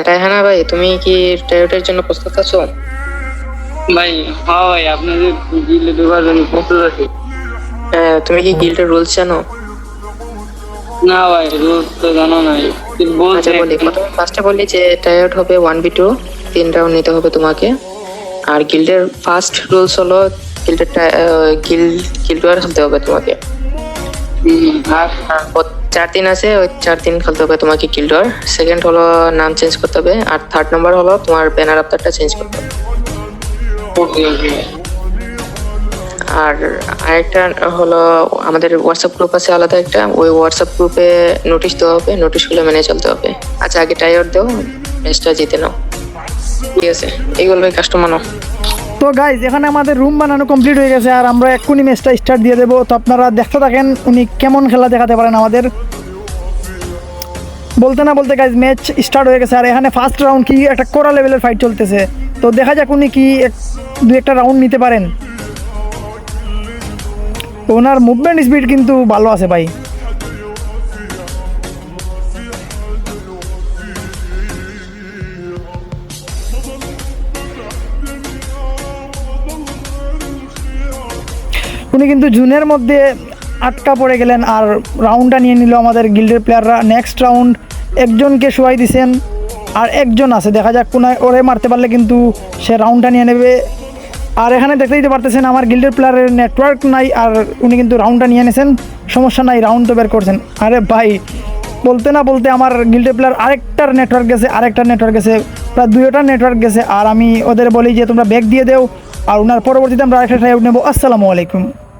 রায়হানা ভাই, তুমি কি টয়োটার জন্য প্রস্তুত আছো? ভাই, হ্যাঁ ভাই, আপনাদের গিল্ডে ঢোকার জন্য প্রস্তুত আছি। তুমি কি গিল্ডের রুলস জানো? না ভাই, রোজ তো জানো নাই, কিন্তু বলছে আচ্ছা বলি, একটু। প্রথমে ফার্স্টে বলি যে টায়োড হবে 1v2, 3 রাউন্ড নিতে হবে তোমাকে। আর গিল্ডের ফার্স্ট রুলস হলো গিল্ডের গিল্ড ওয়ার খেলতে হবে তোমাকে। আর 4 দিন আছে, ওই 4 দিন খেলতে হবে তোমাকে গিল্ড ওয়ার। সেকেন্ড হলো নাম চেঞ্জ করতে হবে, আর থার্ড নাম্বার হলো তোমার ব্যানার আফতারটা চেঞ্জ করতে হবে। ওকে ওকে। আর আরেকটা হলো আমাদের হোয়াটসঅ্যাপ গ্রুপ আছে আলাদা একটা, ওই হোয়াটসঅ্যাপ গ্রুপে নোটিশ দেওয়া হবে, নোটিশগুলো মেনে চলতে হবে। আচ্ছা আগে টাইয়ার দাও, ম্যাচটা জিতে নাও, ঠিক আছে? এইগুলো ভাই কাস্টমার নাও। তো গাইজ এখানে আমাদের রুম বানানো কমপ্লিট হয়ে গেছে, আর আমরা এক্ষুনি ম্যাচটা স্টার্ট দিয়ে দেবো। তো আপনারা দেখতে থাকেন উনি কেমন খেলা দেখাতে পারেন আমাদের। বলতে না বলতে গাইজ ম্যাচ স্টার্ট হয়ে গেছে, আর এখানে ফার্স্ট রাউন্ড কি একটা কোরা লেভেলের ফাইট চলতেছে। তো দেখা যাক উনি কি দু একটা রাউন্ড নিতে পারেন। ওনার মুভমেন্ট স্পিড কিন্তু ভালো আছে ভাই। উনি কিন্তু জুনের মধ্যে আটকা পড়ে গেলেন, আর রাউন্ডটা নিয়ে নিল আমাদের গিল্ডের প্লেয়াররা। নেক্সট রাউন্ড একজনকে শোয়াই দিছেন, আর একজন আছে, দেখা যাক কোন ওরে মারতে পারলে কিন্তু সে রাউন্ডটা নিয়ে নেবে। আর এখানে দেখতে দিতে পারতেছেন আমার গিল্ডের প্লেয়ারের নেটওয়ার্ক নাই, আর উনি কিন্তু রাউন্ডটা নিয়ে নিয়েছেন। সমস্যা নাই, রাউন্ড তো বের করছেন। আরে ভাই, বলতে না বলতে আমার গিল্ডের প্লেয়ার আরেকটার নেটওয়ার্ক গেছে, প্রায় দুইটার নেটওয়ার্ক গেছে। আর আমি ওদের বলি যে তোমরা ব্যাক দিয়ে দেও, আর ওনার পরবর্তীতে আমরা আরেকটা ট্রাই আউট নেবো। আসসালামু আলাইকুম।